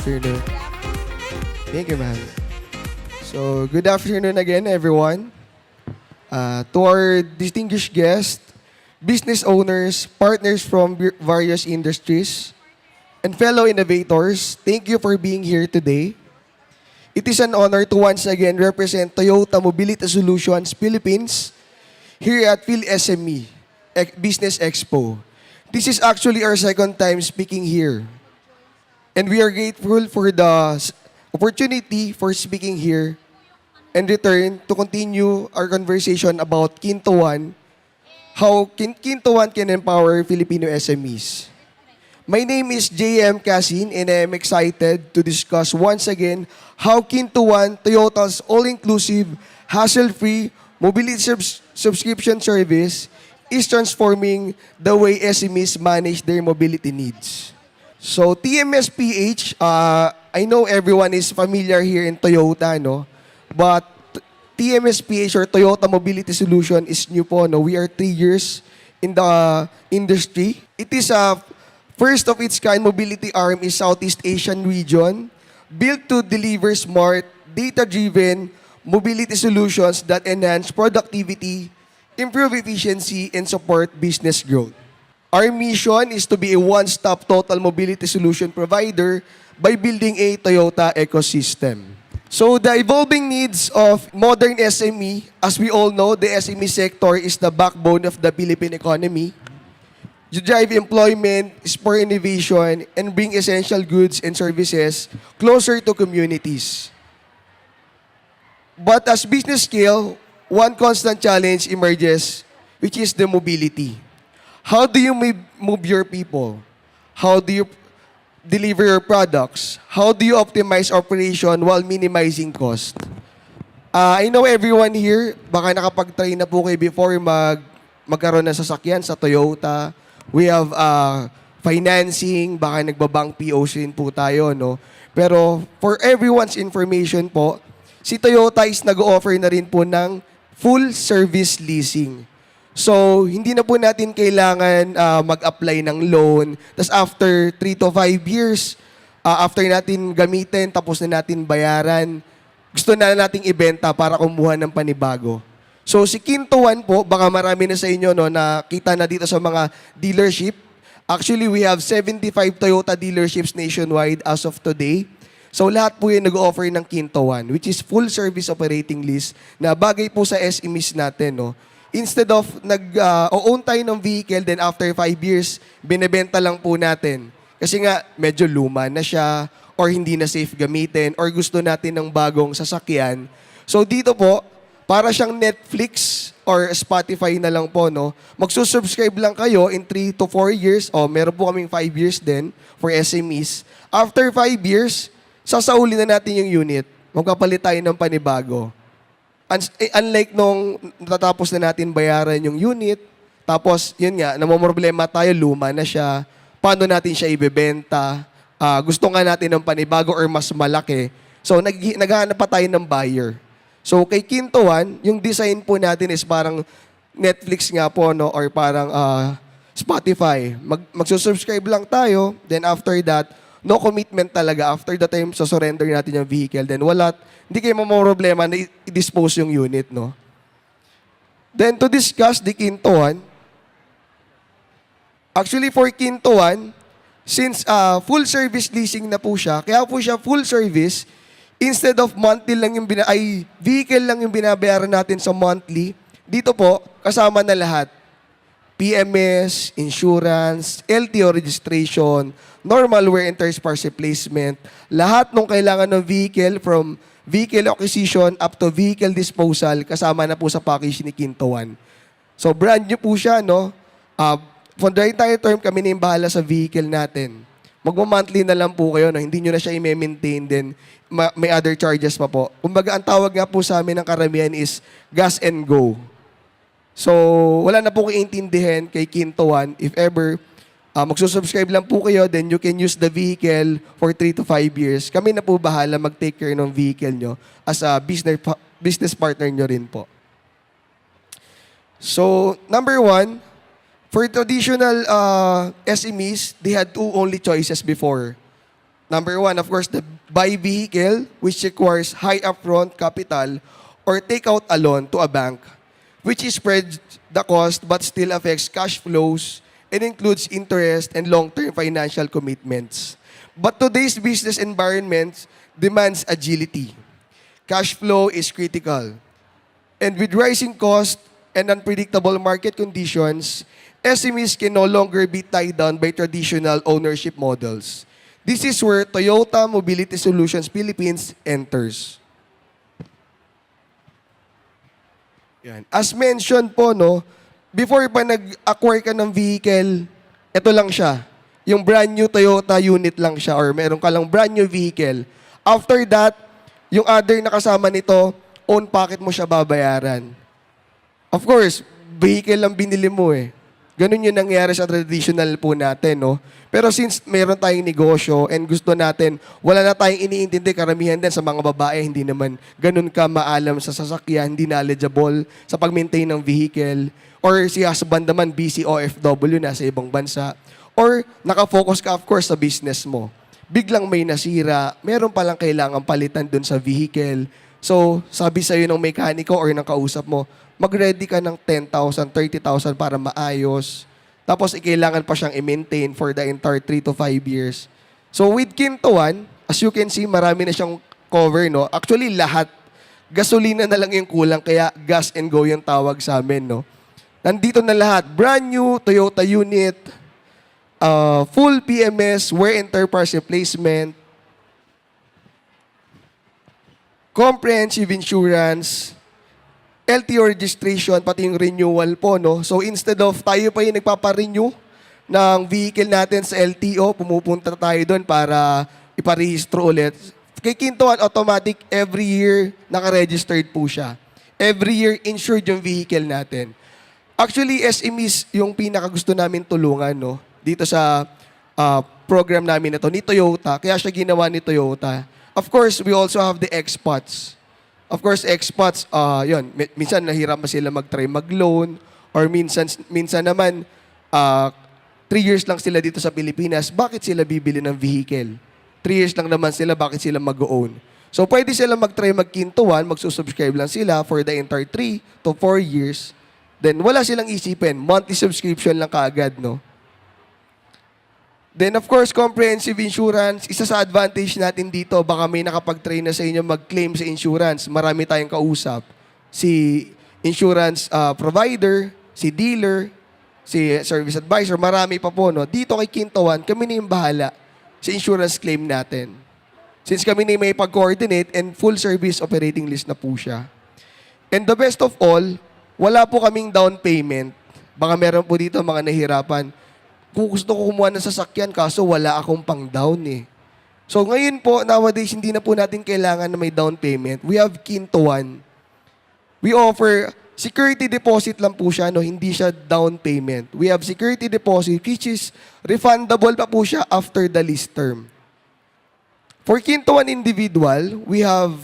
afternoon. Thank you, ma'am. So, good afternoon again, everyone. To our distinguished guests, business owners, partners from various industries, and fellow innovators, thank you for being here today. It is an honor to once again represent Toyota Mobility Solutions Philippines here at PhilSME Business Expo. This is actually our second time speaking here. And we are grateful for the opportunity for speaking here and return to continue our conversation about Quinto One, how Quinto One can empower Filipino SMEs. My name is JM Casin and I am excited to discuss once again how Quinto One, Toyota's all-inclusive, hassle-free mobility subscription service is transforming the way SMEs manage their mobility needs. So TMSPH, I know everyone is familiar here in Toyota, no? But TMSPH or Toyota Mobility Solution is new po, no? We are 3 years in the industry. It is a first of its kind mobility arm in Southeast Asian region, built to deliver smart, data-driven mobility solutions that enhance productivity, improve efficiency, and support business growth. Our mission is to be a one-stop total mobility solution provider by building a Toyota ecosystem. So the evolving needs of modern SME, as we all know, the SME sector is the backbone of the Philippine economy. To drive employment, spur innovation, and bring essential goods and services closer to communities. But as business scale, one constant challenge emerges, which is the mobility. How do you move your people? How do you deliver your products? How do you optimize operation while minimizing cost? I know everyone here, baka nakapag-try na po kayo before magkaroon ng sasakyan sa Toyota. We have financing, baka nagbabank POC rin po tayo, no? Pero for everyone's information po, si Toyota is nag-offer na rin po ng full service leasing. So, hindi na po natin kailangan mag-apply ng loan. Tapos after 3 to 5 years, after natin gamitin, tapos na natin bayaran, gusto na nating ibenta para kumuha ng panibago. So, si Quinto One po, baka marami na sa inyo no, nakita na dito sa mga dealership. Actually, we have 75 Toyota dealerships nationwide as of today. So, lahat po yung nag-offer ng Quinto One, which is full service operating lease na bagay po sa SMEs natin, no? Instead of own tayo ng vehicle, then after 5 years, binebenta lang po natin. Kasi nga, medyo luma na siya, or hindi na safe gamitin, or gusto natin ng bagong sasakyan. So dito po, para siyang Netflix or Spotify na lang po, no? Magsusubscribe lang kayo in 3 to 4 years, meron po kaming 5 years din for SMEs. After 5 years, sasauli na natin yung unit. Magpapalit tayo ng panibago. Unlike nung natatapos na natin bayaran yung unit, tapos yun nga, namomroblema tayo, luma na siya, paano natin siya ibebenta, gusto nga natin ng panibago or mas malaki. So naghahanap pa tayo ng buyer. So kay Quinto One, yung design po natin is parang Netflix nga po, no? Or parang Spotify. Magsusubscribe lang tayo, then after that, no commitment talaga. After the time, surrender natin yung vehicle. Then hindi kayo problema na i-dispose yung unit, no? Then to discuss the Quinto One, actually for Quinto One, since full service leasing na po siya, kaya po siya full service, instead of monthly lang yung vehicle lang yung binabayaran natin sa monthly, dito po, kasama na lahat. PMS, insurance, LTO registration, normal wear and tear parts replacement, lahat ng kailangan ng vehicle from vehicle acquisition up to vehicle disposal, kasama na po sa package ni Quinto One. So brand new po siya, no? For the entire term, kami na yung bahala sa vehicle natin. Magma-monthly na lang po kayo, no? Hindi nyo na siya i-maintain, then may other charges pa po. Kumbaga, ang tawag nga po sa amin ng karamihan is gas and go. So, wala na po iintindihan kay Quinto One. If ever, magsusubscribe lang po kayo, then you can use the vehicle for 3 to 5 years. Kami na po bahala mag-take care ng vehicle nyo as a business partner nyo rin po. So, number one, for traditional SMEs, they had two only choices before. Number one, of course, the buy vehicle, which requires high upfront capital, or take out a loan to a bank, which spreads the cost but still affects cash flows and includes interest and long-term financial commitments. But today's business environment demands agility. Cash flow is critical. And with rising cost and unpredictable market conditions, SMEs can no longer be tied down by traditional ownership models. This is where Toyota Mobility Solutions Philippines enters. Yan. As mentioned po, no, before pa nag-acquire ka ng vehicle, ito lang siya. Yung brand new Toyota unit lang siya or meron ka lang brand new vehicle. After that, yung other na kasama nito, own pocket mo siya babayaran. Of course, vehicle lang binili mo eh. Ganun yung nangyari sa traditional po natin, no? Pero since meron tayong negosyo and gusto natin, wala na tayong iniintindi, karamihan din sa mga babae, hindi naman ganun ka maalam sa sasakyan, hindi knowledgeable sa pag-maintain ng vehicle, or si husband naman, busy OFW, nasa ibang bansa, or nakafocus ka, of course, sa business mo. Biglang may nasira, meron palang kailangan palitan dun sa vehicle. So, sabi sa'yo ng mekaniko or ng kausap mo, mag-ready ka ng 10,000, 30,000 para maayos. Tapos, kailangan pa siyang i-maintain for the entire 3 to 5 years. So, with Kinto One, as you can see, marami na siyang cover, no? Actually, lahat. Gasolina na lang yung kulang, kaya gas and go yung tawag sa amin, no? Nandito na lahat. Brand new Toyota unit, full PMS, wear and tear parts replacement, comprehensive insurance, LTO registration, pati yung renewal po, no? So, instead of tayo pa yung nagpaparenew ng vehicle natin sa LTO, pumupunta tayo doon para iparehistro ulit. Kay Kinto One, automatic, every year, nakaregistered po siya. Every year, insured yung vehicle natin. Actually, SMEs yung pinakagusto namin tulungan, no? Dito sa program namin na to, ni Toyota. Kaya siya ginawa ni Toyota. Of course, we also have the expats. Of course, expats, yun, minsan nahirapan sila mag-try mag-loan or minsan naman 3 years lang sila dito sa Pilipinas, bakit sila bibili ng vehicle? 3 years lang naman sila, bakit sila mag-own? So, pwede sila mag-try mag-Kinto One, magsusubscribe lang sila for the entire 3 to 4 years. Then, wala silang isipin. Monthly subscription lang kaagad, no? Then, of course, comprehensive insurance. Isa sa advantage natin dito, baka may nakapag-train na sa inyo mag-claim sa insurance. Marami tayong kausap. Si insurance provider, si dealer, si service advisor, marami pa po, no? Dito kay Kinto One, kami na yung bahala sa insurance claim natin. Since kami na may pag-coordinate and full service operating list na po siya. And the best of all, wala po kaming down payment. Baka meron po dito mga nahihirapan. Kung gusto ko kumuha ng sasakyan, kaso wala akong pang-down eh. So ngayon po, nowadays, hindi na po natin kailangan na may down payment. We have Kinto One. We offer security deposit lang po siya, no? Hindi siya down payment. We have security deposit, which is refundable pa po siya after the lease term. For Kinto One individual, we have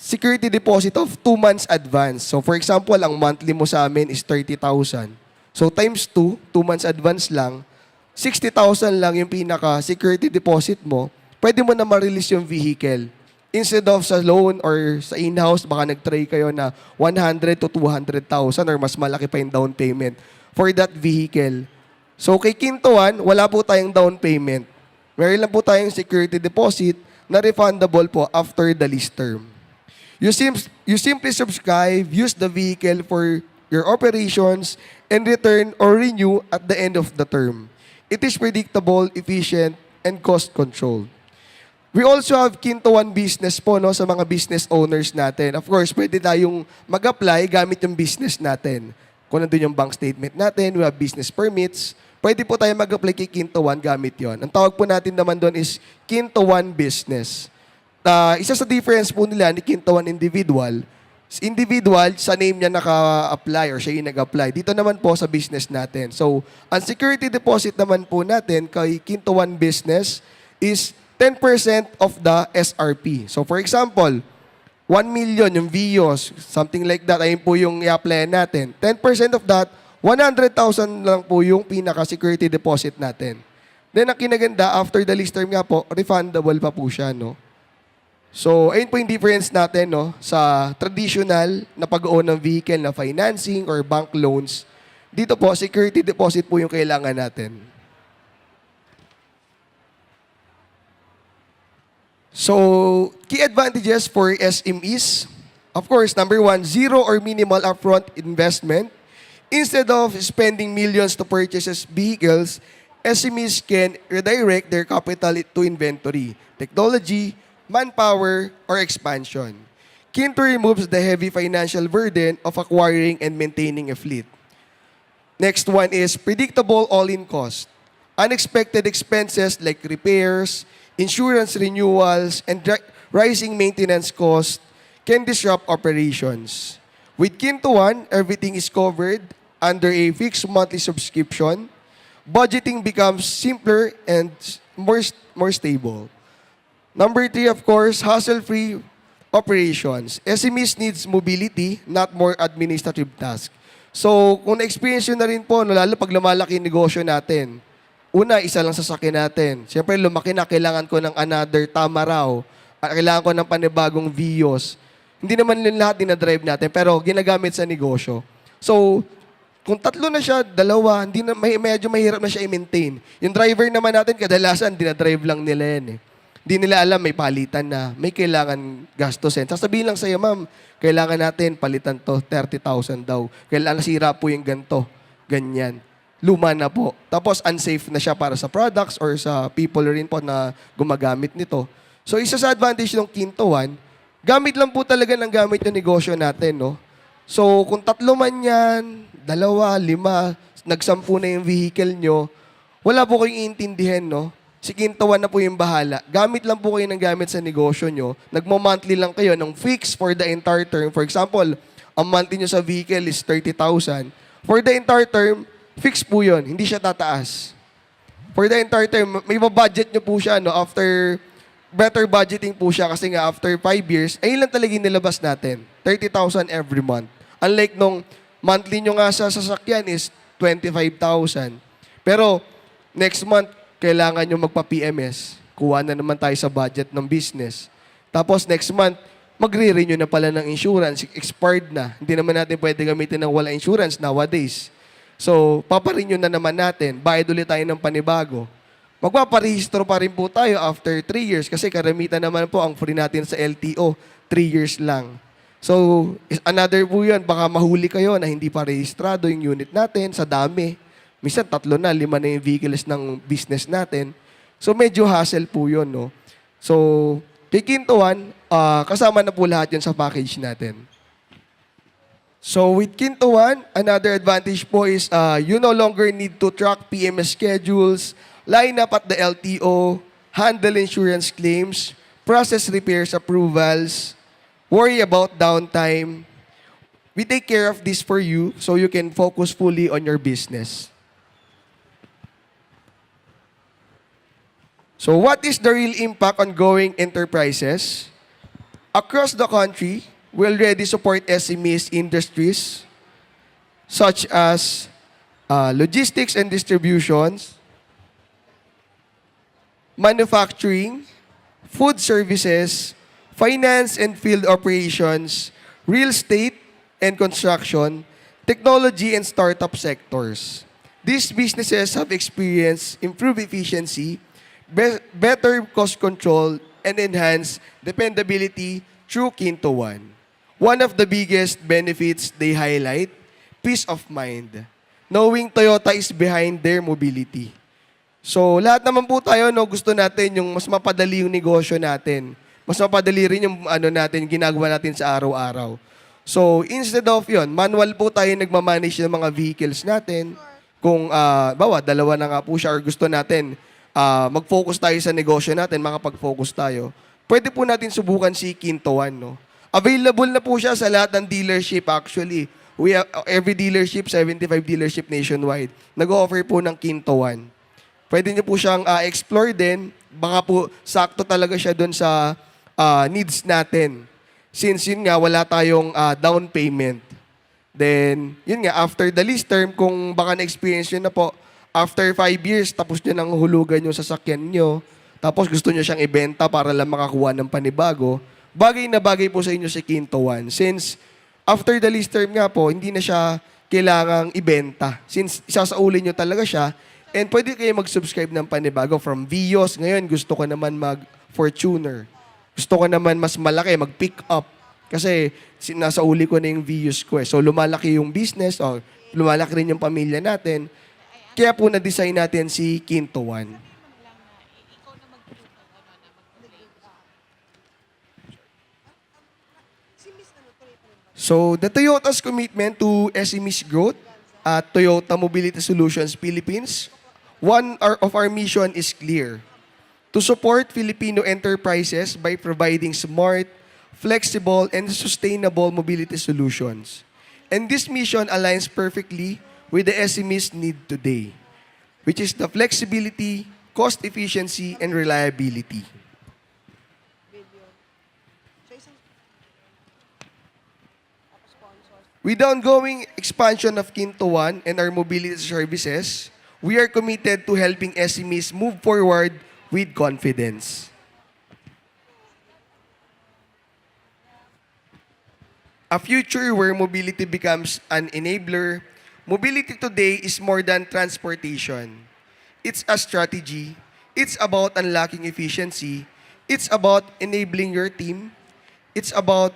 security deposit of 2 months advance. So for example, ang monthly mo sa amin is 30,000. So times 2, 2 months advance lang, 60,000 lang yung pinaka-security deposit mo, pwede mo na ma-release yung vehicle. Instead of sa loan or sa in-house, baka nag-try kayo na 100 to 200,000 or mas malaki pa yung down payment for that vehicle. So kay Kinto One, wala po tayong down payment. Meron lang po tayong security deposit na refundable po after the lease term. You simply subscribe, use the vehicle for your operations, and return or renew at the end of the term. It is predictable, efficient, and cost-controlled. We also have Kinto One Business po, no, sa mga business owners natin. Of course, pwede tayong mag-apply gamit yung business natin. Kung nandun yung bank statement natin, we have business permits, pwede po tayo mag-apply kay Kinto One gamit yon. Ang tawag po natin naman doon is Kinto One Business. Isa sa difference po nila ni Kinto One Individual, sa name niya naka-apply or siya yung nag-apply. Dito naman po sa business natin. So, ang security deposit naman po natin kay Kinto One Business is 10% of the SRP. So, for example, 1 million yung VIOS, something like that, ayun po yung i-apply natin. 10% of that, 100,000 lang po yung pinaka-security deposit natin. Then ang kinaganda, after the lease term nga po, refundable pa po siya, no? So, ayun po yung difference natin, no? Sa traditional na pag-own ng vehicle na financing or bank loans, dito po, security deposit po yung kailangan natin. So, key advantages for SMEs. Of course, number one, zero or minimal upfront investment. Instead of spending millions to purchase vehicles, SMEs can redirect their capital to inventory, technology, manpower, or expansion. Kinto removes the heavy financial burden of acquiring and maintaining a fleet. Next one is predictable all-in cost. Unexpected expenses like repairs, insurance renewals, and rising maintenance costs can disrupt operations. With Kinto One, everything is covered under a fixed monthly subscription. Budgeting becomes simpler and more stable. Number three, of course, hassle-free operations. SMEs needs mobility, not more administrative tasks. So, kung na-experience yun na rin po, no, lalo pag lumalaki yung negosyo natin, una, isa lang sasakyan natin. Siyempre, lumaki na, kailangan ko ng another Tamaraw. Kailangan ko ng panibagong Vios. Hindi naman yun lahat dinadrive natin, pero ginagamit sa negosyo. So, kung tatlo na siya, dalawa, hindi na, medyo mahirap na siya i-maintain. Yung driver naman natin, kadalasan, dinadrive lang nila yan eh. Hindi nila alam, may palitan na, may kailangan gastusin. Sasabihin lang sa'yo, ma'am, kailangan natin palitan to, 30,000 daw. Kailangan sira po yung ganito, ganyan. Luma na po. Tapos unsafe na siya para sa products or sa people rin po na gumagamit nito. So isa sa advantage ng Kinto One, gamit lang po talaga ng gamit yung negosyo natin, no? So kung tatlo man yan, dalawa, lima, nagsampu na yung vehicle nyo, wala po kayong iintindihan, no? Si Kinto One na po yung bahala. Gamit lang po kayo ng gamit sa negosyo nyo. Nagmo-monthly lang kayo ng fix for the entire term. For example, ang monthly nyo sa vehicle is 30,000. For the entire term, fix po yun. Hindi siya tataas. For the entire term, may budget nyo po siya, no? After, better budgeting po siya kasi nga after 5 years, ayun lang talaga yung nilabas natin. 30,000 every month. Unlike nung monthly nyo nga sa sasakyan is 25,000. Pero, next month, kailangan nyo magpa-PMS. Kuha na naman tayo sa budget ng business. Tapos, next month, magre-renew na pala ng insurance. Expired na. Hindi naman natin pwede gamitin ng wala insurance nowadays. So, paparenew na naman natin. Bayad ulit tayo ng panibago. Magpaparehistro pa rin po tayo after 3 years kasi karamitan naman po ang free natin sa LTO, 3 years lang. So, another po yun. Baka mahuli kayo na hindi pa rehistrado yung unit natin sa dami. Minsan, 3 na, 5 na yung vehicles ng business natin. So, medyo hassle po yun, no? So, kay Kinto One, kasama na po lahat yun sa package natin. So with Kinto One, another advantage po is you no longer need to track PMS schedules, line up at the LTO, handle insurance claims, process repairs approvals, worry about downtime. We take care of this for you so you can focus fully on your business. So what is the real impact on growing enterprises? Across the country, we already support SMEs industries such as logistics and distributions, manufacturing, food services, finance and field operations, real estate and construction, technology and startup sectors. These businesses have experienced improved efficiency, better cost control, and enhanced dependability through Kinto One. One of the biggest benefits they highlight, peace of mind. Knowing Toyota is behind their mobility. So, lahat naman po tayo, no, gusto natin yung mas mapadali yung negosyo natin. Mas mapadali rin yung natin, ginagawa natin sa araw-araw. So, instead of yun, manual po tayo nagmamanage ng mga vehicles natin. Kung, dalawa na nga po siya or gusto natin, mag-focus tayo sa negosyo natin, makapag-focus tayo. Pwede po natin subukan si Kinto One, no? Available na po siya sa lahat ng dealership actually. We have every dealership, 75 dealership nationwide, nag-offer po ng Kinto One. Pwede niyo po siyang explore din. Baka po sakto talaga siya doon sa needs natin. Since yun nga, wala tayong down payment. Then, yun nga, after the lease term, kung baka na-experience yun na po, After 5 years, tapos nyo nang hulugan yung sasakyan nyo, tapos gusto nyo siyang ibenta para lang makakuha ng panibago, bagay na bagay po sa inyo si Quinto One. Since after the lease term nga po, hindi na siya kailangang ibenta. Since isasaulin nyo talaga siya, and pwede kayo mag-subscribe ng panibago from Vios. Ngayon, gusto ko naman mag-Fortuner. Gusto ko naman mas malaki, mag-pick up. Kasi nasa uli ko na yung views ko eh. So lumalaki yung business, o lumalaki rin yung pamilya natin. Kaya po na-design natin si Quinto One. So the Toyota's commitment to SME's growth at Toyota Mobility Solutions Philippines, one of our mission is clear: to support Filipino enterprises by providing smart, flexible, and sustainable mobility solutions. And this mission aligns perfectly with the SME's need today, which is the flexibility, cost efficiency, and reliability. With the ongoing expansion of Quinto One and our mobility services, we are committed to helping SMEs move forward with confidence. A future where mobility becomes an enabler. Mobility today is more than transportation. It's a strategy. It's about unlocking efficiency. It's about enabling your team. It's about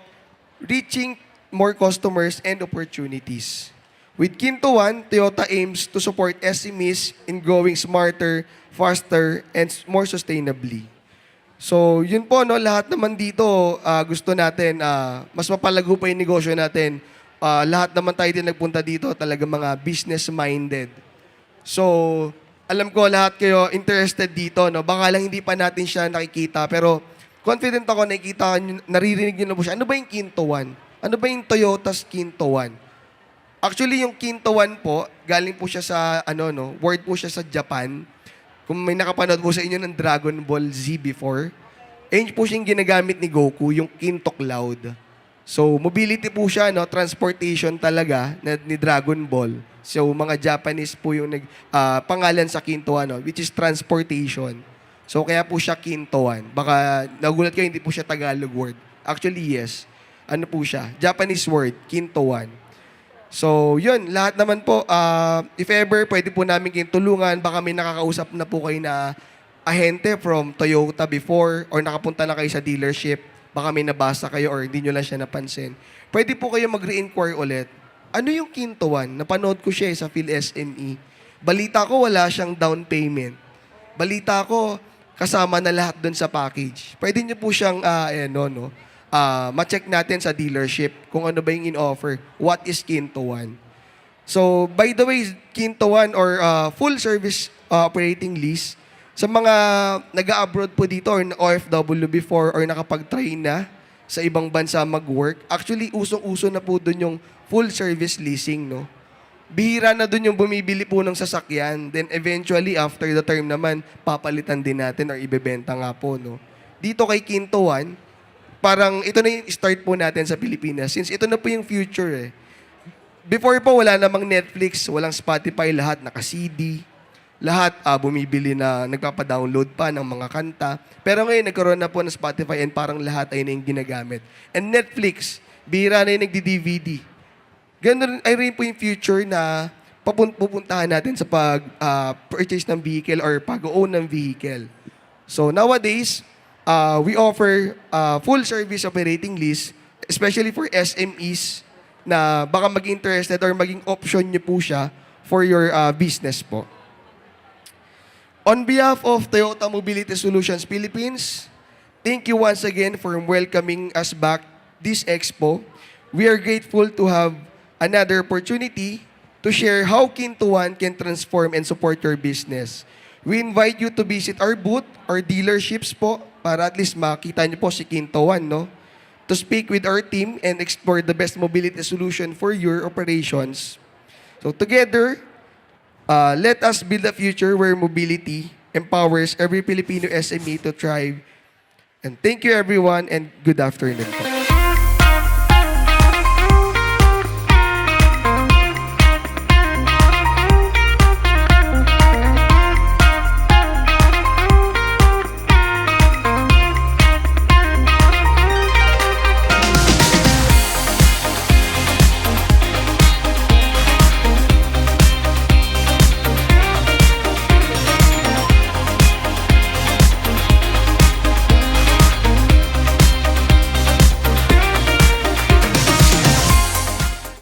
reaching more customers and opportunities. With Quinto One, Toyota aims to support SMEs in growing smarter, faster, and more sustainably. So, yun po, no, lahat naman dito gusto natin, mas mapalago pa yung negosyo natin. Lahat naman tayo din nagpunta dito, talaga mga business-minded. So, alam ko lahat kayo interested dito, no? Baka lang hindi pa natin siya nakikita, pero confident ako nakikita, naririnig nyo na po siya. Ano ba yung Quinto One? Ano ba yung Toyota's Quinto One? Actually, yung Quinto One po, galing po siya sa, word po siya sa Japan. Kung may nakapanood po sa inyo ng Dragon Ball Z before, yun po siyang ginagamit ni Goku, yung Quinto Cloud. So, mobility po siya, no? Transportation talaga ni Dragon Ball. So, mga Japanese po yung pangalan sa Quinto One, which is transportation. So, kaya po siya Quinto One. Baka nagulat kayo, hindi po siya Tagalog word. Actually, yes. Ano po siya? Japanese word, Quinto One. So, yun, lahat naman po, if ever, pwede po namin kayong tulungan. Baka may nakakausap na po kayo na ahente from Toyota before or nakapunta na kayo sa dealership. Baka may nabasa kayo or hindi nyo lang siya napansin. Pwede po kayo mag-re-inquire ulit. Ano yung Quinto One? Napanood ko siya sa PhilSME. Balita ko wala siyang down payment. Balita ko kasama na lahat dun sa package. Pwede nyo po siyang, ma-check natin sa dealership kung ano ba yung in-offer. What is Quinto One? So, by the way, Quinto One or full service operating lease, sa mga nag-abroad po dito or OFW before or nakapag-try na sa ibang bansa mag-work, actually, usong-uso na po dun yung full service leasing, no? Bihira na dun yung bumibili po ng sasakyan. Then eventually, after the term naman, papalitan din natin or ibebenta nga po, no? Dito kay Quinto One, parang ito na yung start po natin sa Pilipinas. Since ito na po yung future eh. Before po, wala namang Netflix, walang Spotify, lahat naka-CD. Lahat bumibili na, nagpapadownload pa ng mga kanta. Pero ngayon, nagkaroon na po ng Spotify and parang lahat ay na yung ginagamit. And Netflix, bihira na yung nagdi-DVD. Ganun ay rin po yung future na pupuntahan natin sa pag-purchase ng vehicle or pag-own ng vehicle. So nowadays, we offer full service operating lease, especially for SMEs na baka maging interested or maging option nyo po siya for your business po. On behalf of Toyota Mobility Solutions Philippines, thank you once again for welcoming us back this expo. We are grateful to have another opportunity to share how Quinto One can transform and support your business. We invite you to visit our booth or dealerships po para at least makita niyo po si Quinto One, no? To speak with our team and explore the best mobility solution for your operations. So together, let us build a future where mobility empowers every Filipino SME to thrive. And thank you everyone and good afternoon po.